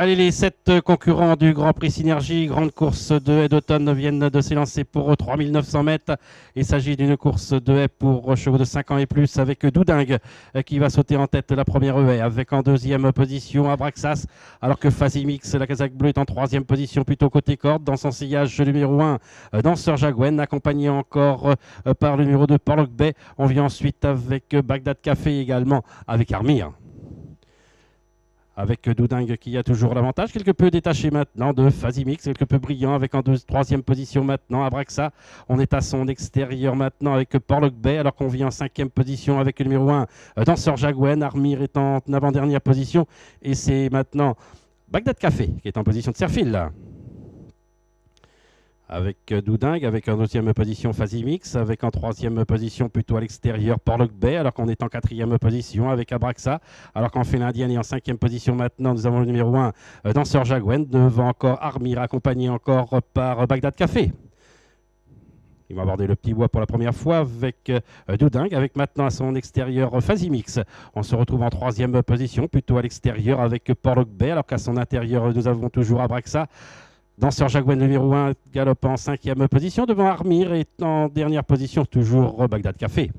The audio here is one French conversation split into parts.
Allez, les 7 concurrents du Grand Prix Synergie, grande course de haie d'automne, viennent de s'élancer pour 3900 mètres. Il s'agit d'une course de haie pour chevaux de 5 ans et plus avec Doudingue qui va sauter en tête la première haie, avec en deuxième position Abraxas, alors que Fazimix, la casaque bleue, est en troisième position plutôt côté corde. Dans son sillage numéro 1, Danseur Jaguen, accompagné encore par le numéro 2, Porlock Bay. On vient ensuite avec Bagdad Café également, avec Armir. Avec Doudingue qui a toujours l'avantage, quelque peu détaché maintenant de Fazimix, quelque peu brillant avec en troisième position maintenant Abraxa. On est à son extérieur maintenant avec Porlock Bay, alors qu'on vient en cinquième position avec le numéro 1, Danseur Jaguen. Armir est en avant-dernière position et c'est maintenant Bagdad Café qui est en position de serre-fil là. Avec Doudingue, avec en deuxième position Fazimix, avec en troisième position plutôt à l'extérieur Porlock Bay, alors qu'on est en quatrième position avec Abraxa, alors qu'en fait l'Indienne est en cinquième position maintenant. Nous avons le numéro 1, Danseur Jaguen, devant encore Armir, accompagné encore par Bagdad Café. Ils vont aborder le petit bois pour la première fois avec Doudingue, avec maintenant à son extérieur Fazimix. On se retrouve en troisième position, plutôt à l'extérieur avec Porlock Bay, alors qu'à son intérieur nous avons toujours Abraxa. Danseur Jaguen numéro 1 galope en cinquième position devant Armir et en dernière position toujours Bagdad Café.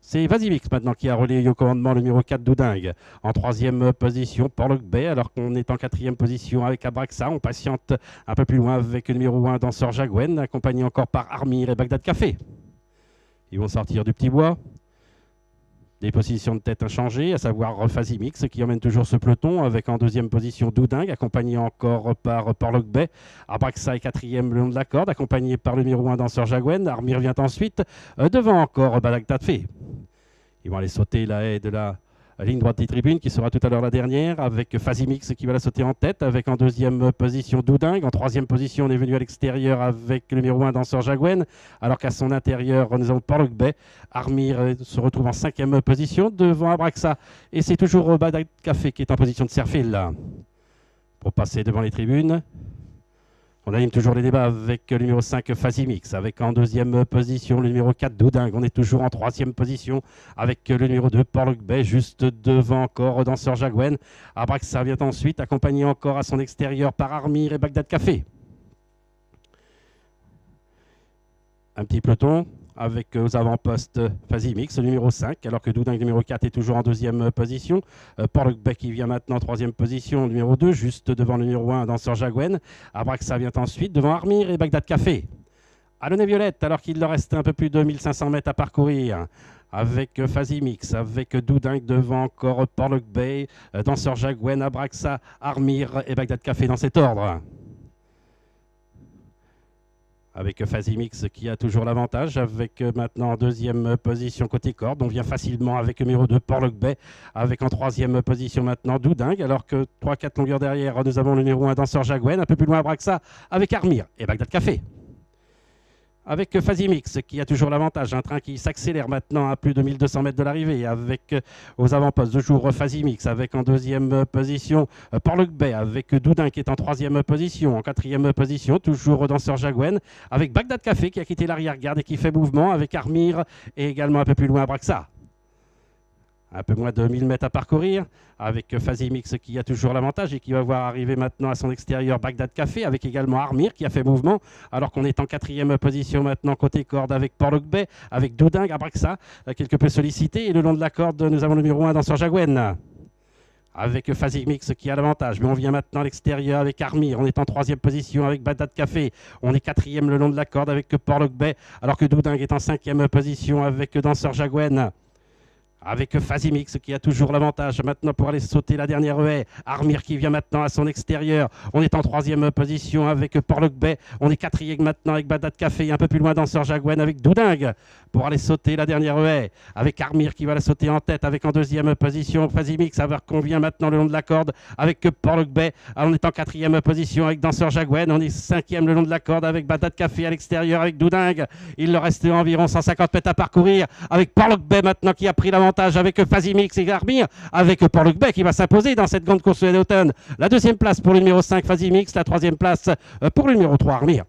C'est Fazimix maintenant qui a relayé au commandement le numéro 4 Doudingue. En troisième position Porlock Bay, alors qu'on est en quatrième position avec Abraxa. On patiente un peu plus loin avec le numéro 1 Danseur Jaguen, accompagné encore par Armir et Bagdad Café. Ils vont sortir du petit bois. Des positions de tête inchangées, à savoir Fazimix qui emmène toujours ce peloton avec en deuxième position Doudingue, accompagné encore par Porlock Bay. Abraxa est quatrième le long de la corde, accompagné par le numéro 1 Danseur Jaguen. Armir vient ensuite, devant encore Bagdad Café. Ils vont aller sauter la haie de la ligne droite des tribunes qui sera tout à l'heure la dernière, avec Fazimix qui va la sauter en tête, avec en deuxième position Doudingue. En troisième position, on est venu à l'extérieur avec le numéro 1 Danseur Jaguen, alors qu'à son intérieur, nous avons Porlock Bay. Armir se retrouve en cinquième position devant Abraxa. Et c'est toujours Bagdad Café qui est en position de serre-fil là, pour passer devant les tribunes. On anime toujours les débats avec le numéro 5 Fazimix, avec en deuxième position le numéro 4 Doudingue. On est toujours en troisième position avec le numéro 2 Porlock Bay, juste devant encore Danseur Jaguen. Abraxa vient ensuite, accompagné encore à son extérieur par Armir et Bagdad Café. Un petit peloton avec aux avant-postes Fazimix, le numéro 5, alors que Doudingue, numéro 4, est toujours en deuxième position. Porlock Bay qui vient maintenant en troisième position, numéro 2, juste devant le numéro 1, Danseur Jaguen. Abraxa vient ensuite devant Armir et Bagdad Café. Allonné Violette, alors qu'il leur reste un peu plus de 1500 mètres à parcourir, avec Fazimix, avec Doudingue devant encore Porlock Bay, Danseur Jaguen, Abraxa, Armir et Bagdad Café dans cet ordre. Avec Fazimix qui a toujours l'avantage, avec maintenant en deuxième position côté corde. On vient facilement avec le numéro 2 Porlock Bay, avec en troisième position maintenant Doudingue, alors que 3-4 longueurs derrière, nous avons le numéro 1 Danseur Jaguen, un peu plus loin Abraxa, avec Armir et Bagdad Café. Avec Fazimix qui a toujours l'avantage, un train qui s'accélère maintenant à plus de 1200 mètres de l'arrivée, avec aux avant-postes de jour Fazimix, avec en deuxième position Porlock Bay, avec Doudingue qui est en troisième position, en quatrième position toujours Danseur Jaguen, avec Bagdad Café qui a quitté l'arrière-garde et qui fait mouvement, avec Armir et également un peu plus loin Abraxa. Un peu moins de 1000 mètres à parcourir, avec Fazimix qui a toujours l'avantage et qui va voir arriver maintenant à son extérieur Bagdad Café, avec également Armir qui a fait mouvement, alors qu'on est en quatrième position maintenant côté corde avec Porlock Bay, avec Doudingue, Abraxa, quelque peu sollicité. Et le long de la corde, nous avons le numéro 1 Danseur Jaguen, avec Fazimix qui a l'avantage. Mais on vient maintenant à l'extérieur avec Armir. On est en troisième position avec Bagdad Café. On est quatrième le long de la corde avec Porlock Bay, alors que Doudingue est en cinquième position avec Danseur Jaguen. Avec Fazimix qui a toujours l'avantage maintenant pour aller sauter la dernière haie. Armir qui vient maintenant à son extérieur. On est en troisième position avec Porlock Bay. On est quatrième maintenant avec Bagdad Café. Un peu plus loin Danseur Jaguen avec Doudingue pour aller sauter la dernière haie. Avec Armir qui va la sauter en tête avec en deuxième position Fazimix. Alors qu'on vient maintenant le long de la corde avec Porlock Bay. Alors on est en quatrième position avec Danseur Jaguen. On est cinquième le long de la corde avec Bagdad Café à l'extérieur avec Doudingue. Il leur reste environ 150 mètres à parcourir avec Porlock Bay maintenant qui a pris l'avantage avec Fazimix et Armir, avec Porlock Bay qui va s'imposer dans cette grande course d'automne. La deuxième place pour le numéro 5 Fazimix, la troisième place pour le numéro 3 Armir.